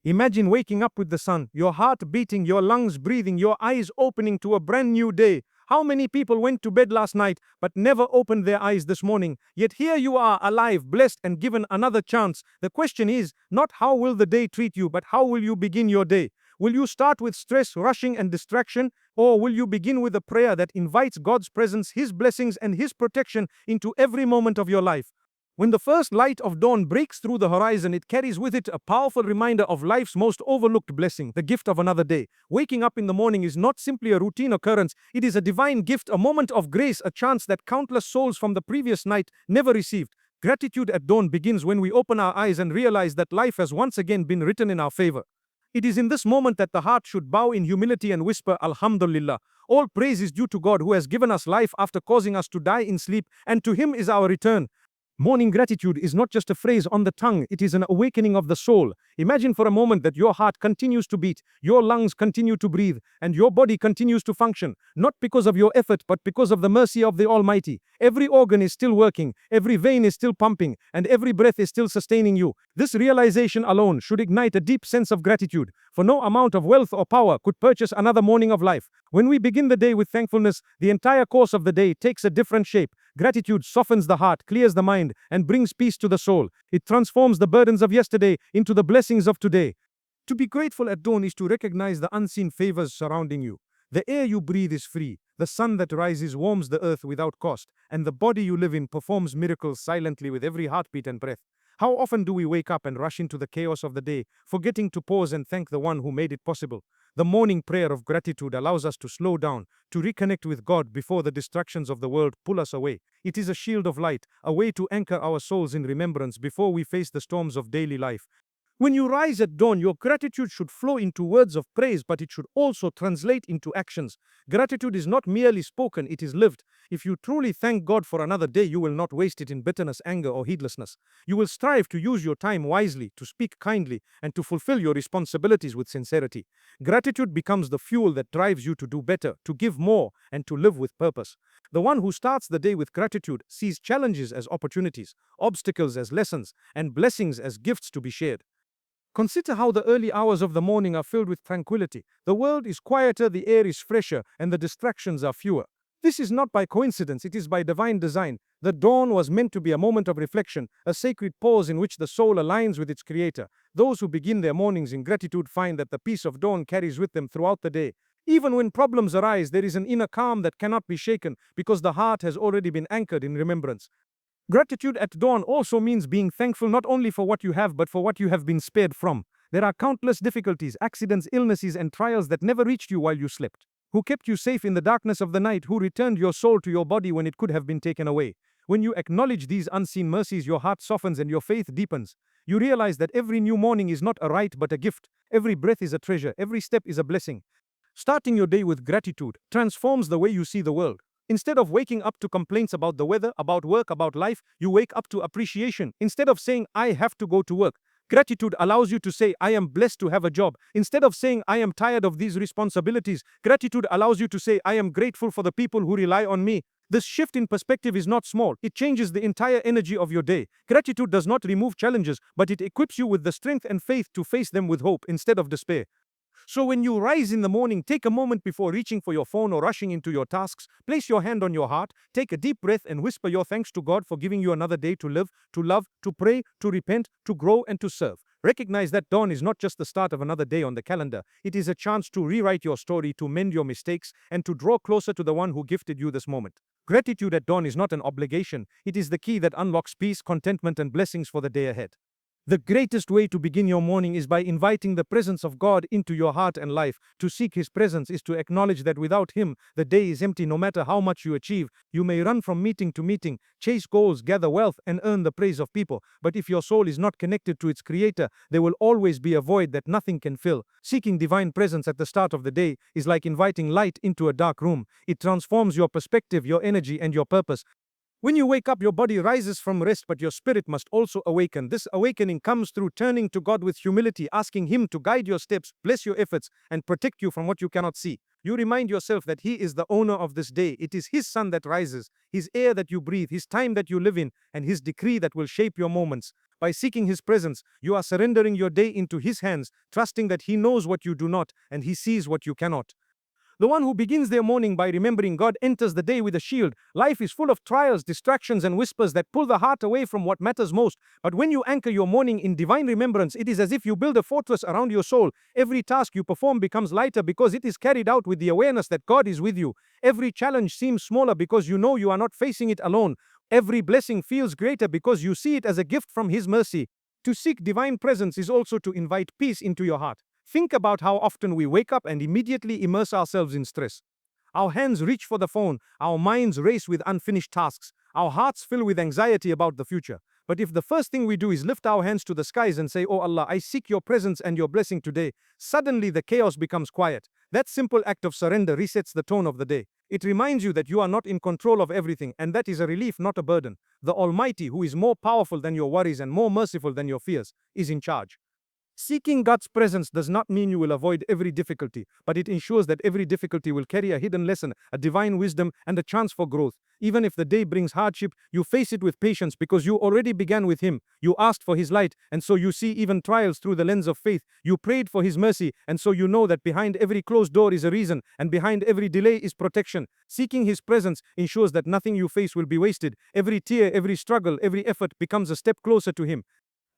Imagine waking up with the sun, your heart beating, your lungs breathing, your eyes opening to a brand new day. How many people went to bed last night but never opened their eyes this morning? Yet here you are, alive, blessed, and given another chance. The question is not how will the day treat you, but how will you begin your day? Will you start with stress, rushing, and distraction? Or will you begin with a prayer that invites God's presence, His blessings, and His protection into every moment of your life? When the first light of dawn breaks through the horizon, it carries with it a powerful reminder of life's most overlooked blessing, the gift of another day. Waking up in the morning is not simply a routine occurrence, it is a divine gift, a moment of grace, a chance that countless souls from the previous night never received. Gratitude at dawn begins when we open our eyes and realize that life has once again been written in our favor. It is in this moment that the heart should bow in humility and whisper, Alhamdulillah. All praise is due to God who has given us life after causing us to die in sleep, and to Him is our return. Morning gratitude is not just a phrase on the tongue, it is an awakening of the soul. Imagine for a moment that your heart continues to beat, your lungs continue to breathe, and your body continues to function, not because of your effort, but because of the mercy of the Almighty. Every organ is still working, every vein is still pumping, and every breath is still sustaining you. This realization alone should ignite a deep sense of gratitude, for no amount of wealth or power could purchase another morning of life. When we begin the day with thankfulness, the entire course of the day takes a different shape. Gratitude softens the heart, clears the mind, and brings peace to the soul. It transforms the burdens of yesterday into the blessings of today. To be grateful at dawn is to recognize the unseen favors surrounding you. The air you breathe is free, the sun that rises warms the earth without cost, and the body you live in performs miracles silently with every heartbeat and breath. How often do we wake up and rush into the chaos of the day, forgetting to pause and thank the one who made it possible? The morning prayer of gratitude allows us to slow down, to reconnect with God before the distractions of the world pull us away. It is a shield of light, a way to anchor our souls in remembrance before we face the storms of daily life. When you rise at dawn, your gratitude should flow into words of praise, but it should also translate into actions. Gratitude is not merely spoken, it is lived. If you truly thank God for another day, you will not waste it in bitterness, anger, or heedlessness. You will strive to use your time wisely, to speak kindly, and to fulfill your responsibilities with sincerity. Gratitude becomes the fuel that drives you to do better, to give more, and to live with purpose. The one who starts the day with gratitude sees challenges as opportunities, obstacles as lessons, and blessings as gifts to be shared. Consider how the early hours of the morning are filled with tranquility. The world is quieter, the air is fresher, and the distractions are fewer. This is not by coincidence, it is by divine design. The dawn was meant to be a moment of reflection, a sacred pause in which the soul aligns with its creator. Those who begin their mornings in gratitude find that the peace of dawn carries with them throughout the day. Even when problems arise, there is an inner calm that cannot be shaken because the heart has already been anchored in remembrance. Gratitude at dawn also means being thankful not only for what you have, but for what you have been spared from. There are countless difficulties, accidents, illnesses, and trials that never reached you while you slept. Who kept you safe in the darkness of the night, who returned your soul to your body when it could have been taken away. When you acknowledge these unseen mercies, your heart softens and your faith deepens. You realize that every new morning is not a right but a gift. Every breath is a treasure, every step is a blessing. Starting your day with gratitude transforms the way you see the world. Instead of waking up to complaints about the weather, about work, about life, you wake up to appreciation. Instead of saying, I have to go to work, gratitude allows you to say, I am blessed to have a job. Instead of saying, I am tired of these responsibilities, gratitude allows you to say, I am grateful for the people who rely on me. This shift in perspective is not small. It changes the entire energy of your day. Gratitude does not remove challenges, but it equips you with the strength and faith to face them with hope instead of despair. So when you rise in the morning, take a moment before reaching for your phone or rushing into your tasks. Place your hand on your heart, take a deep breath, and whisper your thanks to God for giving you another day to live, to love, to pray, to repent, to grow, and to serve. Recognize that dawn is not just the start of another day on the calendar. It is a chance to rewrite your story, to mend your mistakes, and to draw closer to the one who gifted you this moment. Gratitude at dawn is not an obligation. It is the key that unlocks peace, contentment, and blessings for the day ahead. The greatest way to begin your morning is by inviting the presence of God into your heart and life. To seek His presence is to acknowledge that without Him, the day is empty. No matter how much you achieve, you may run from meeting to meeting, chase goals, gather wealth, and earn the praise of people. But if your soul is not connected to its Creator, there will always be a void that nothing can fill. Seeking divine presence at the start of the day is like inviting light into a dark room. It transforms your perspective, your energy, and your purpose. When you wake up, your body rises from rest, but your spirit must also awaken. This awakening comes through turning to God with humility, asking Him to guide your steps, bless your efforts, and protect you from what you cannot see. You remind yourself that He is the owner of this day. It is His sun that rises, His air that you breathe, His time that you live in, and His decree that will shape your moments. By seeking His presence, you are surrendering your day into His hands, trusting that He knows what you do not and He sees what you cannot. The one who begins their morning by remembering God enters the day with a shield. Life is full of trials, distractions, and whispers that pull the heart away from what matters most. But when you anchor your morning in divine remembrance, it is as if you build a fortress around your soul. Every task you perform becomes lighter because it is carried out with the awareness that God is with you. Every challenge seems smaller because you know you are not facing it alone. Every blessing feels greater because you see it as a gift from His mercy. To seek divine presence is also to invite peace into your heart. Think about how often we wake up and immediately immerse ourselves in stress. Our hands reach for the phone, our minds race with unfinished tasks, our hearts fill with anxiety about the future. But if the first thing we do is lift our hands to the skies and say, "Oh Allah, I seek your presence and your blessing today," suddenly the chaos becomes quiet. That simple act of surrender resets the tone of the day. It reminds you that you are not in control of everything, and that is a relief, not a burden. The Almighty, who is more powerful than your worries and more merciful than your fears, is in charge. Seeking God's presence does not mean you will avoid every difficulty, but it ensures that every difficulty will carry a hidden lesson, a divine wisdom, and a chance for growth. Even if the day brings hardship, you face it with patience because you already began with Him. You asked for His light, and so you see even trials through the lens of faith. You prayed for His mercy, and so you know that behind every closed door is a reason, and behind every delay is protection. Seeking His presence ensures that nothing you face will be wasted. Every tear, every struggle, every effort becomes a step closer to Him.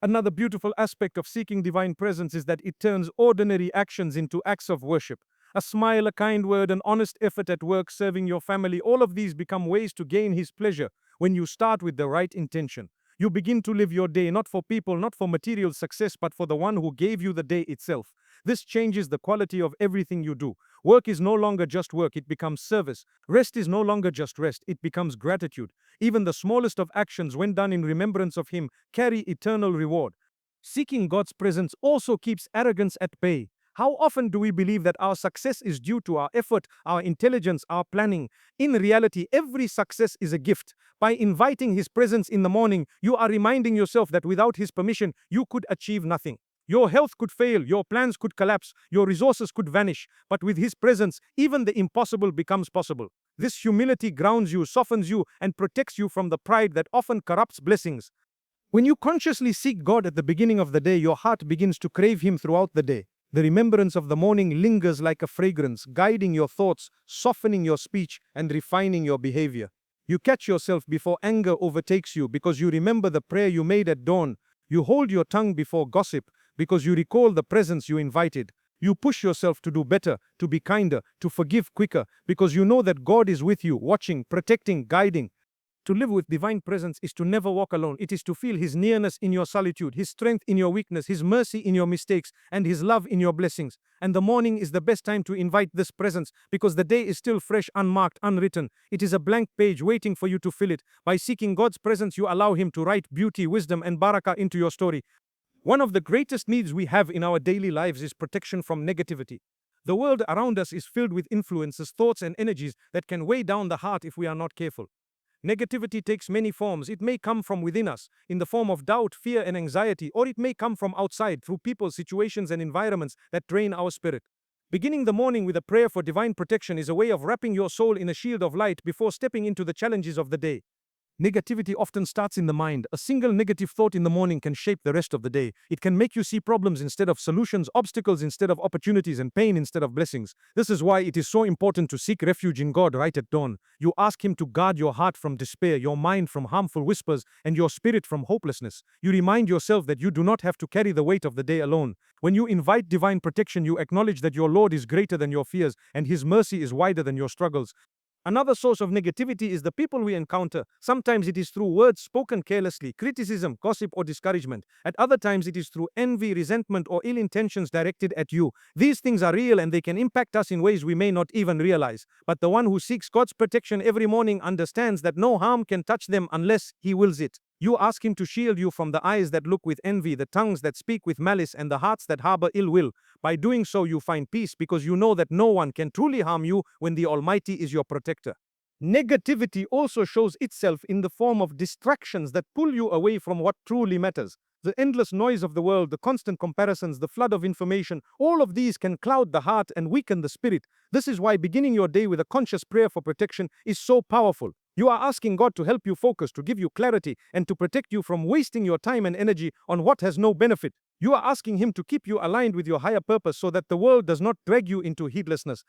Another beautiful aspect of seeking divine presence is that it turns ordinary actions into acts of worship. A smile, a kind word, an honest effort at work, serving your family, all of these become ways to gain His pleasure when you start with the right intention. You begin to live your day not for people, not for material success, but for the one who gave you the day itself. This changes the quality of everything you do. Work is no longer just work, it becomes service. Rest is no longer just rest, it becomes gratitude. Even the smallest of actions, when done in remembrance of Him, carry eternal reward. Seeking God's presence also keeps arrogance at bay. How often do we believe that our success is due to our effort, our intelligence, our planning? In reality, every success is a gift. By inviting His presence in the morning, you are reminding yourself that without His permission, you could achieve nothing. Your health could fail, your plans could collapse, your resources could vanish, but with His presence, even the impossible becomes possible. This humility grounds you, softens you, and protects you from the pride that often corrupts blessings. When you consciously seek God at the beginning of the day, your heart begins to crave Him throughout the day. The remembrance of the morning lingers like a fragrance, guiding your thoughts, softening your speech, and refining your behavior. You catch yourself before anger overtakes you because you remember the prayer you made at dawn. You hold your tongue before gossip because you recall the presence you invited. You push yourself to do better, to be kinder, to forgive quicker, because you know that God is with you, watching, protecting, guiding. To live with divine presence is to never walk alone. It is to feel His nearness in your solitude, His strength in your weakness, His mercy in your mistakes, and His love in your blessings. And the morning is the best time to invite this presence because the day is still fresh, unmarked, unwritten. It is a blank page waiting for you to fill it. By seeking God's presence, you allow Him to write beauty, wisdom, and barakah into your story. One of the greatest needs we have in our daily lives is protection from negativity. The world around us is filled with influences, thoughts, and energies that can weigh down the heart if we are not careful. Negativity takes many forms. It may come from within us, in the form of doubt, fear, and anxiety, or it may come from outside through people, situations, and environments that drain our spirit. Beginning the morning with a prayer for divine protection is a way of wrapping your soul in a shield of light before stepping into the challenges of the day. Negativity often starts in the mind. A single negative thought in the morning can shape the rest of the day. It can make you see problems instead of solutions, obstacles instead of opportunities, and pain instead of blessings. This is why it is so important to seek refuge in God right at dawn. You ask Him to guard your heart from despair, your mind from harmful whispers, and your spirit from hopelessness. You remind yourself that you do not have to carry the weight of the day alone. When you invite divine protection, you acknowledge that your Lord is greater than your fears, and His mercy is wider than your struggles. Another source of negativity is the people we encounter. Sometimes it is through words spoken carelessly, criticism, gossip, or discouragement. At other times it is through envy, resentment, or ill intentions directed at you. These things are real and they can impact us in ways we may not even realize. But the one who seeks God's protection every morning understands that no harm can touch them unless He wills it. You ask Him to shield you from the eyes that look with envy, the tongues that speak with malice, and the hearts that harbor ill will. By doing so, you find peace because you know that no one can truly harm you when the Almighty is your protector. Negativity also shows itself in the form of distractions that pull you away from what truly matters. The endless noise of the world, the constant comparisons, the flood of information, all of these can cloud the heart and weaken the spirit. This is why beginning your day with a conscious prayer for protection is so powerful. You are asking God to help you focus, to give you clarity, and to protect you from wasting your time and energy on what has no benefit. You are asking Him to keep you aligned with your higher purpose so that the world does not drag you into heedlessness.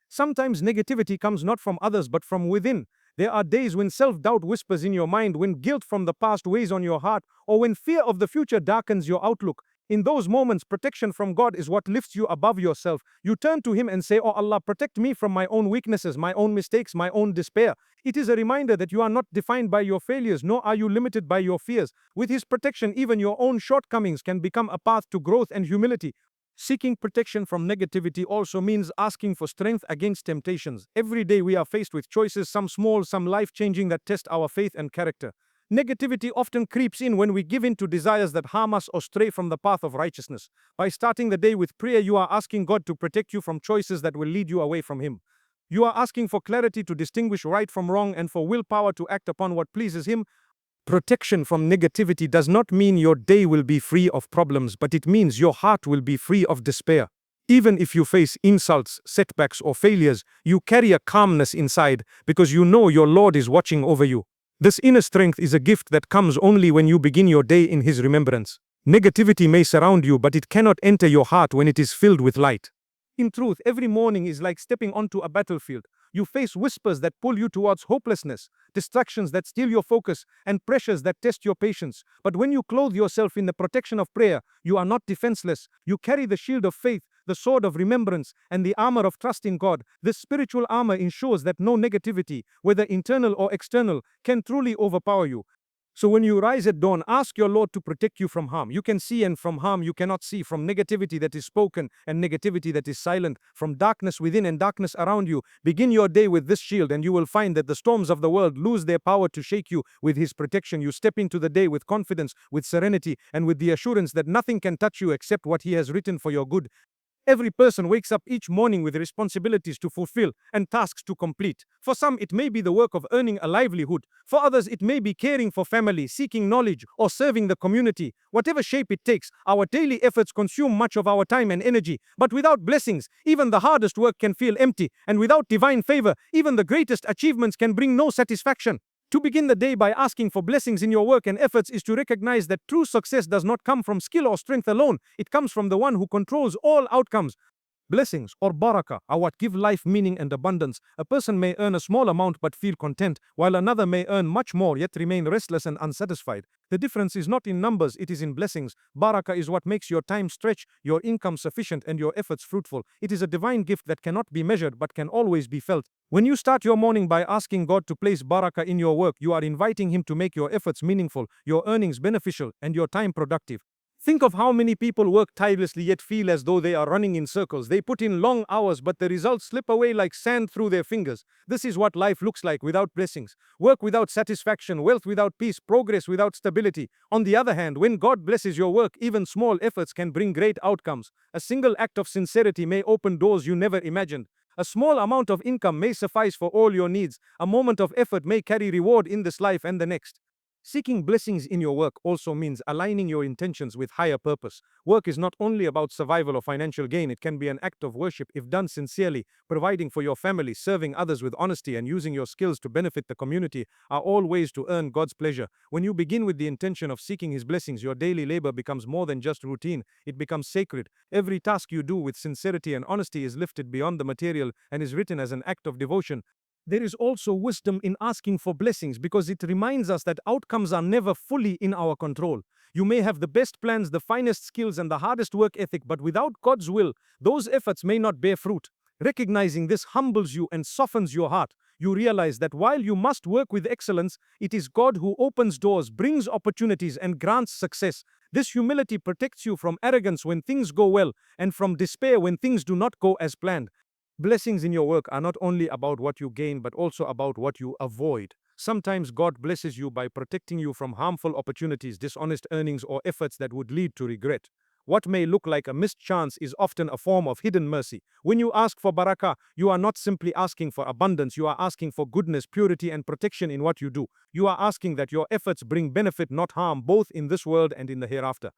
Sometimes negativity comes not from others but from within. There are days when self doubt whispers in your mind, when guilt from the past weighs on your heart, or when fear of the future darkens your outlook. In those moments, protection from God is what lifts you above yourself. You turn to Him and say, "Oh Allah, protect me from my own weaknesses, my own mistakes, my own despair." It is a reminder that you are not defined by your failures, nor are you limited by your fears. With His protection, even your own shortcomings can become a path to growth and humility. Seeking protection from negativity also means asking for strength against temptations. Every day we are faced with choices, some small, some life-changing, that test our faith and character. Negativity often creeps in when we give in to desires that harm us or stray from the path of righteousness. By starting the day with prayer, you are asking God to protect you from choices that will lead you away from Him. You are asking for clarity to distinguish right from wrong and for willpower to act upon what pleases Him. Protection from negativity does not mean your day will be free of problems, but it means your heart will be free of despair. Even if you face insults, setbacks, or failures, you carry a calmness inside because you know your Lord is watching over you. This inner strength is a gift that comes only when you begin your day in His remembrance. Negativity may surround you, but it cannot enter your heart when it is filled with light. In truth, every morning is like stepping onto a battlefield. You face whispers that pull you towards hopelessness, distractions that steal your focus, and pressures that test your patience. But when you clothe yourself in the protection of prayer, you are not defenseless. You carry the shield of faith, the sword of remembrance, and the armor of trust in God. This spiritual armor ensures that no negativity, whether internal or external, can truly overpower you. So when you rise at dawn, ask your Lord to protect you from harm. You can see, and from harm you cannot see, from negativity that is spoken and negativity that is silent, from darkness within and darkness around you. Begin your day with this shield, and you will find that the storms of the world lose their power to shake you. With His protection, you step into the day with confidence, with serenity, and with the assurance that nothing can touch you except what He has written for your good. Every person wakes up each morning with responsibilities to fulfill and tasks to complete. For some, it may be the work of earning a livelihood. For others, it may be caring for family, seeking knowledge, or serving the community. Whatever shape it takes, our daily efforts consume much of our time and energy. But without blessings, even the hardest work can feel empty. And without divine favor, even the greatest achievements can bring no satisfaction. To begin the day by asking for blessings in your work and efforts is to recognize that true success does not come from skill or strength alone. It comes from the one who controls all outcomes. Blessings, or barakah, are what give life meaning and abundance. A person may earn a small amount but feel content, while another may earn much more yet remain restless and unsatisfied. The difference is not in numbers, it is in blessings. Barakah is what makes your time stretch, your income sufficient, and your efforts fruitful. It is a divine gift that cannot be measured but can always be felt. When you start your morning by asking God to place barakah in your work, you are inviting Him to make your efforts meaningful, your earnings beneficial, and your time productive. Think of how many people work tirelessly yet feel as though they are running in circles. They put in long hours, but the results slip away like sand through their fingers. This is what life looks like without blessings. Work without satisfaction, wealth without peace, progress without stability. On the other hand, when God blesses your work, even small efforts can bring great outcomes. A single act of sincerity may open doors you never imagined. A small amount of income may suffice for all your needs. A moment of effort may carry reward in this life and the next. Seeking blessings in your work also means aligning your intentions with higher purpose. Work is not only about survival or financial gain, it can be an act of worship if done sincerely. Providing for your family, serving others with honesty, and using your skills to benefit the community are all ways to earn God's pleasure. When you begin with the intention of seeking His blessings, your daily labor becomes more than just routine, it becomes sacred. Every task you do with sincerity and honesty is lifted beyond the material and is written as an act of devotion. There is also wisdom in asking for blessings because it reminds us that outcomes are never fully in our control. You may have the best plans, the finest skills, and the hardest work ethic, but without God's will, those efforts may not bear fruit. Recognizing this humbles you and softens your heart. You realize that while you must work with excellence, it is God who opens doors, brings opportunities, and grants success. This humility protects you from arrogance when things go well and from despair when things do not go as planned. Blessings in your work are not only about what you gain, but also about what you avoid. Sometimes God blesses you by protecting you from harmful opportunities, dishonest earnings, or efforts that would lead to regret. What may look like a missed chance is often a form of hidden mercy. When you ask for barakah, you are not simply asking for abundance, you are asking for goodness, purity, and protection in what you do. You are asking that your efforts bring benefit, not harm, both in this world and in the hereafter.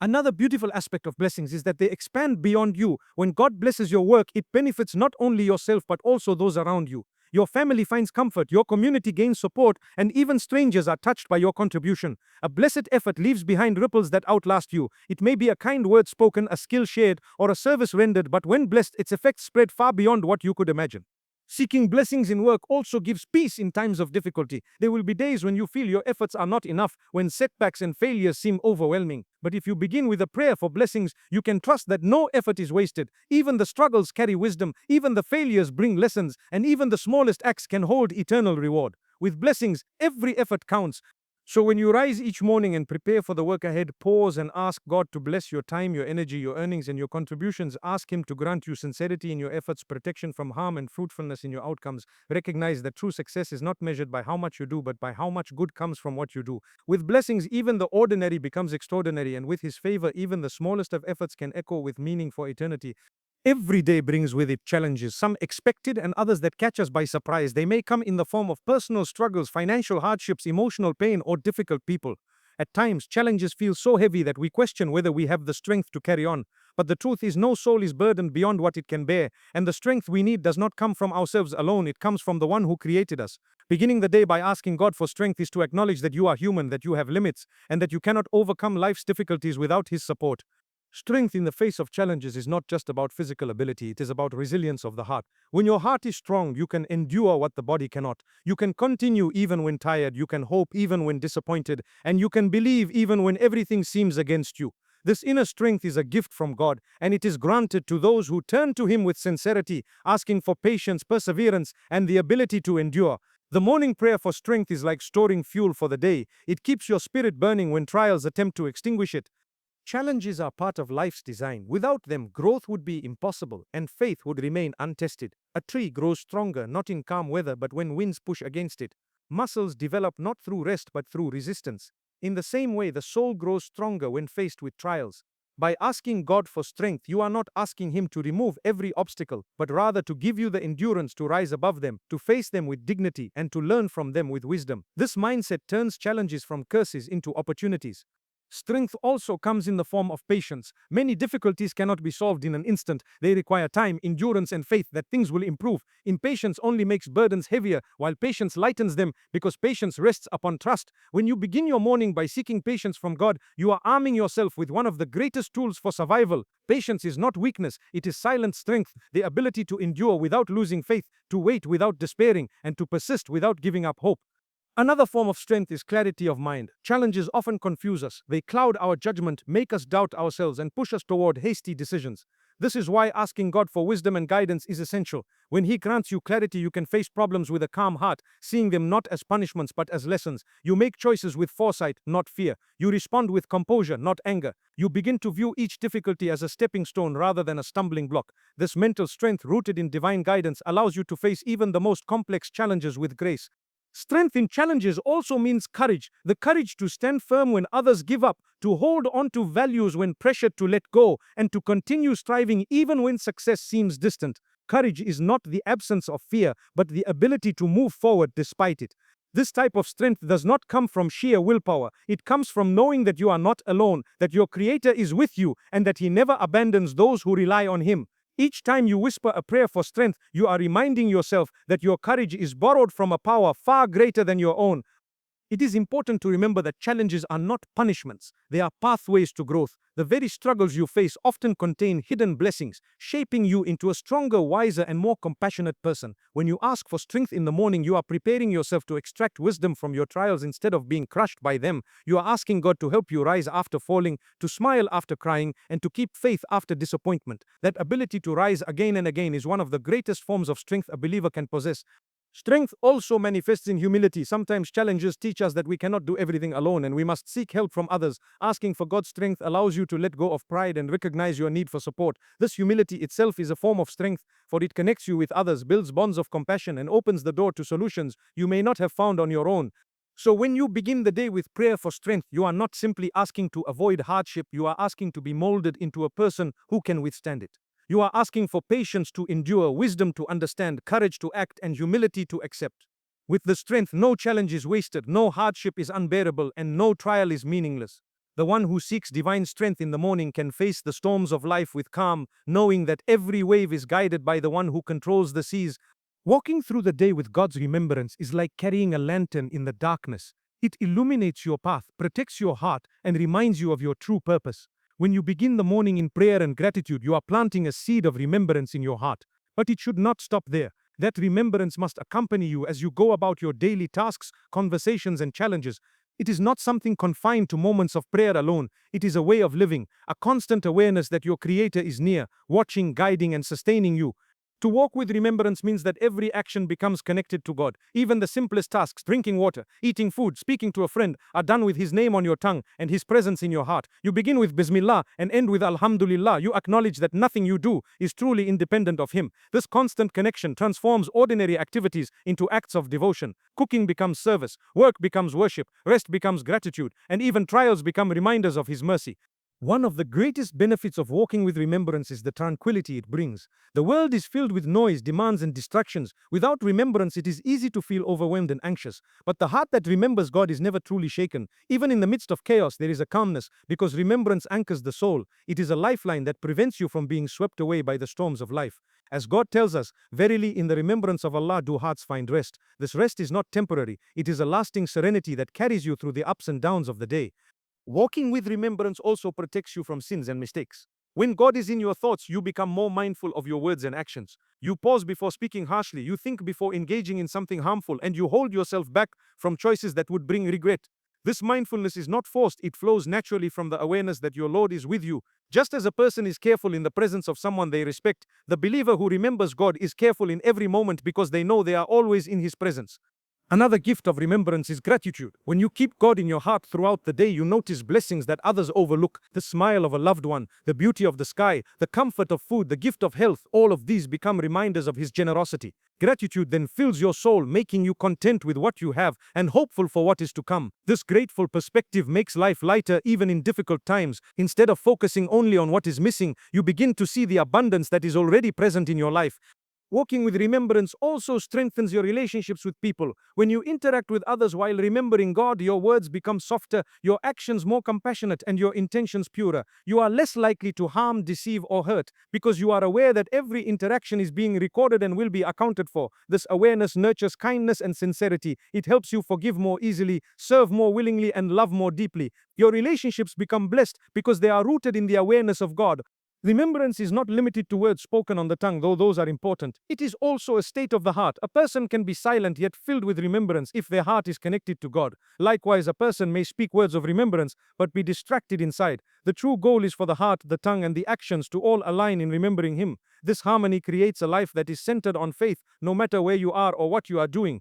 Another beautiful aspect of blessings is that they expand beyond you. When God blesses your work, it benefits not only yourself but also those around you. Your family finds comfort, your community gains support, and even strangers are touched by your contribution. A blessed effort leaves behind ripples that outlast you. It may be a kind word spoken, a skill shared, or a service rendered, but when blessed, its effects spread far beyond what you could imagine. Seeking blessings in work also gives peace in times of difficulty. There will be days when you feel your efforts are not enough, when setbacks and failures seem overwhelming. But if you begin with a prayer for blessings, you can trust that no effort is wasted. Even the struggles carry wisdom, even the failures bring lessons, and even the smallest acts can hold eternal reward. With blessings, every effort counts. So when you rise each morning and prepare for the work ahead, pause and ask God to bless your time, your energy, your earnings, and your contributions. Ask Him to grant you sincerity in your efforts, protection from harm, and fruitfulness in your outcomes. Recognize that true success is not measured by how much you do, but by how much good comes from what you do. With blessings, even the ordinary becomes extraordinary, and with His favor, even the smallest of efforts can echo with meaning for eternity. Every day brings with it challenges, some expected and others that catch us by surprise. They may come in the form of personal struggles, financial hardships, emotional pain, or difficult people. At times, challenges feel so heavy that we question whether we have the strength to carry on. But the truth is, no soul is burdened beyond what it can bear, and the strength we need does not come from ourselves alone, it comes from the one who created us. Beginning the day by asking God for strength is to acknowledge that you are human, that you have limits, and that you cannot overcome life's difficulties without His support. Strength in the face of challenges is not just about physical ability, it is about resilience of the heart. When your heart is strong, you can endure what the body cannot. You can continue even when tired, you can hope even when disappointed, and you can believe even when everything seems against you. This inner strength is a gift from God, and it is granted to those who turn to Him with sincerity, asking for patience, perseverance, and the ability to endure. The morning prayer for strength is like storing fuel for the day. It keeps your spirit burning when trials attempt to extinguish it. Challenges are part of life's design. Without them, growth would be impossible and faith would remain untested. A tree grows stronger not in calm weather but when winds push against it. Muscles develop not through rest but through resistance. In the same way, the soul grows stronger when faced with trials. By asking God for strength, you are not asking Him to remove every obstacle, but rather to give you the endurance to rise above them, to face them with dignity, and to learn from them with wisdom. This mindset turns challenges from curses into opportunities. Strength also comes in the form of patience. Many difficulties cannot be solved in an instant. They require time, endurance, and faith that things will improve. Impatience only makes burdens heavier, while patience lightens them because patience rests upon trust. When you begin your morning by seeking patience from God, you are arming yourself with one of the greatest tools for survival. Patience is not weakness, it is silent strength, the ability to endure without losing faith, to wait without despairing, and to persist without giving up hope. Another form of strength is clarity of mind. Challenges often confuse us. They cloud our judgment, make us doubt ourselves, and push us toward hasty decisions. This is why asking God for wisdom and guidance is essential. When He grants you clarity, you can face problems with a calm heart, seeing them not as punishments but as lessons. You make choices with foresight, not fear. You respond with composure, not anger. You begin to view each difficulty as a stepping stone rather than a stumbling block. This mental strength, rooted in divine guidance, allows you to face even the most complex challenges with grace. Strength in challenges also means courage, the courage to stand firm when others give up, to hold on to values when pressured to let go, and to continue striving even when success seems distant. Courage is not the absence of fear, but the ability to move forward despite it. This type of strength does not come from sheer willpower. It comes from knowing that you are not alone, that your Creator is with you, and that He never abandons those who rely on Him. Each time you whisper a prayer for strength, you are reminding yourself that your courage is borrowed from a power far greater than your own. It is important to remember that challenges are not punishments, they are pathways to growth. The very struggles you face often contain hidden blessings, shaping you into a stronger, wiser, and more compassionate person. When you ask for strength in the morning, you are preparing yourself to extract wisdom from your trials instead of being crushed by them. You are asking God to help you rise after falling, to smile after crying, and to keep faith after disappointment. That ability to rise again and again is one of the greatest forms of strength a believer can possess. Strength also manifests in humility. Sometimes challenges teach us that we cannot do everything alone and we must seek help from others. Asking for God's strength allows you to let go of pride and recognize your need for support. This humility itself is a form of strength, for it connects you with others, builds bonds of compassion, and opens the door to solutions you may not have found on your own. So when you begin the day with prayer for strength, you are not simply asking to avoid hardship, you are asking to be molded into a person who can withstand it. You are asking for patience to endure, wisdom to understand, courage to act, and humility to accept. With the strength, no challenge is wasted, no hardship is unbearable, and no trial is meaningless. The one who seeks divine strength in the morning can face the storms of life with calm, knowing that every wave is guided by the one who controls the seas. Walking through the day with God's remembrance is like carrying a lantern in the darkness. It illuminates your path, protects your heart, and reminds you of your true purpose. When you begin the morning in prayer and gratitude, you are planting a seed of remembrance in your heart. But it should not stop there. That remembrance must accompany you as you go about your daily tasks, conversations, and challenges. It is not something confined to moments of prayer alone. It is a way of living, a constant awareness that your Creator is near, watching, guiding, and sustaining you. To walk with remembrance means that every action becomes connected to God. Even the simplest tasks, drinking water, eating food, speaking to a friend, are done with His name on your tongue and His presence in your heart. You begin with Bismillah and end with Alhamdulillah. You acknowledge that nothing you do is truly independent of Him. This constant connection transforms ordinary activities into acts of devotion. Cooking becomes service, work becomes worship, rest becomes gratitude, and even trials become reminders of His mercy. One of the greatest benefits of walking with remembrance is the tranquility it brings. The world is filled with noise, demands, and distractions. Without remembrance, it is easy to feel overwhelmed and anxious. But the heart that remembers God is never truly shaken. Even in the midst of chaos, there is a calmness, because remembrance anchors the soul. It is a lifeline that prevents you from being swept away by the storms of life. As God tells us, verily in the remembrance of Allah do hearts find rest. This rest is not temporary. It is a lasting serenity that carries you through the ups and downs of the day. Walking with remembrance also protects you from sins and mistakes. When God is in your thoughts, you become more mindful of your words and actions. You pause before speaking harshly, you think before engaging in something harmful, and you hold yourself back from choices that would bring regret. This mindfulness is not forced, it flows naturally from the awareness that your Lord is with you. Just as a person is careful in the presence of someone they respect, the believer who remembers God is careful in every moment because they know they are always in His presence. Another gift of remembrance is gratitude. When you keep God in your heart throughout the day, you notice blessings that others overlook. The smile of a loved one, the beauty of the sky, the comfort of food, the gift of health. All of these become reminders of His generosity. Gratitude then fills your soul, making you content with what you have and hopeful for what is to come. This grateful perspective makes life lighter even in difficult times. Instead of focusing only on what is missing, you begin to see the abundance that is already present in your life. Walking with remembrance also strengthens your relationships with people. When you interact with others while remembering God, your words become softer, your actions more compassionate, and your intentions purer. You are less likely to harm, deceive, or hurt because you are aware that every interaction is being recorded and will be accounted for. This awareness nurtures kindness and sincerity. It helps you forgive more easily, serve more willingly, and love more deeply. Your relationships become blessed because they are rooted in the awareness of God. Remembrance is not limited to words spoken on the tongue, though those are important. It is also a state of the heart. A person can be silent yet filled with remembrance if their heart is connected to God. Likewise, a person may speak words of remembrance but be distracted inside. The true goal is for the heart, the tongue, and the actions to all align in remembering Him. This harmony creates a life that is centered on faith, no matter where you are or what you are doing.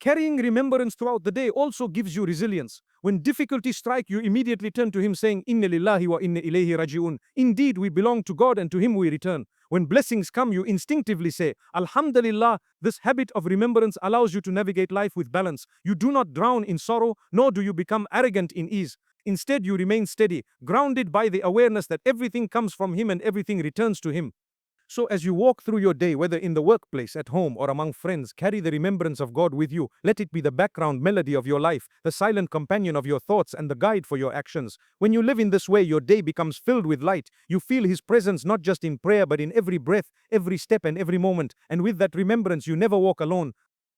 Carrying remembrance throughout the day also gives you resilience. When difficulties strike, you immediately turn to Him saying, Inna lillahi wa inna ilayhi raji'un. Indeed, we belong to God and to Him we return. When blessings come, you instinctively say, Alhamdulillah. This habit of remembrance allows you to navigate life with balance. You do not drown in sorrow, nor do you become arrogant in ease. Instead, you remain steady, grounded by the awareness that everything comes from Him and everything returns to Him. So, as you walk through your day, whether in the workplace, at home, or among friends, carry the remembrance of God with you. Let it be the background melody of your life, the silent companion of your thoughts, and the guide for your actions. When you live in this way, your day becomes filled with light. You feel His presence not just in prayer, but in every breath, every step, and every moment. And with that remembrance, you never walk alone.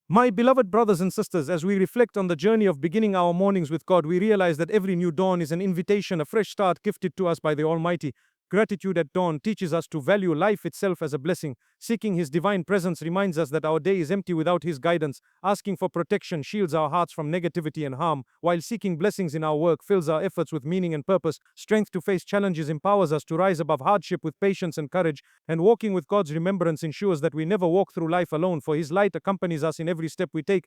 My beloved brothers and sisters, as we reflect on the journey of beginning our mornings with God, we realize that every new dawn is an invitation, a fresh start gifted to us by the Almighty. Gratitude at dawn teaches us to value life itself as a blessing. Seeking His divine presence reminds us that our day is empty without His guidance. Asking for protection shields our hearts from negativity and harm, while seeking blessings in our work fills our efforts with meaning and purpose. Strength to face challenges empowers us to rise above hardship with patience and courage, and walking with God's remembrance ensures that we never walk through life alone, for His light accompanies us in every step we take.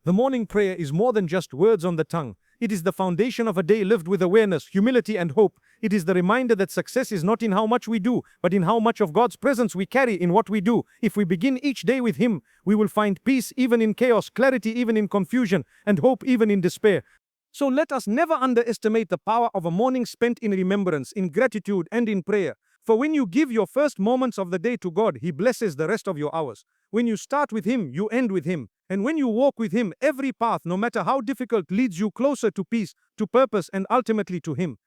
The morning prayer is more than just words on the tongue. It is the foundation of a day lived with awareness, humility, and hope. It is the reminder that success is not in how much we do, but in how much of God's presence we carry in what we do. If we begin each day with Him, we will find peace even in chaos, clarity even in confusion, and hope even in despair. So let us never underestimate the power of a morning spent in remembrance, in gratitude, and in prayer. For when you give your first moments of the day to God, He blesses the rest of your hours. When you start with Him, you end with Him. And when you walk with Him, every path, no matter how difficult, leads you closer to peace, to purpose, and ultimately to Him.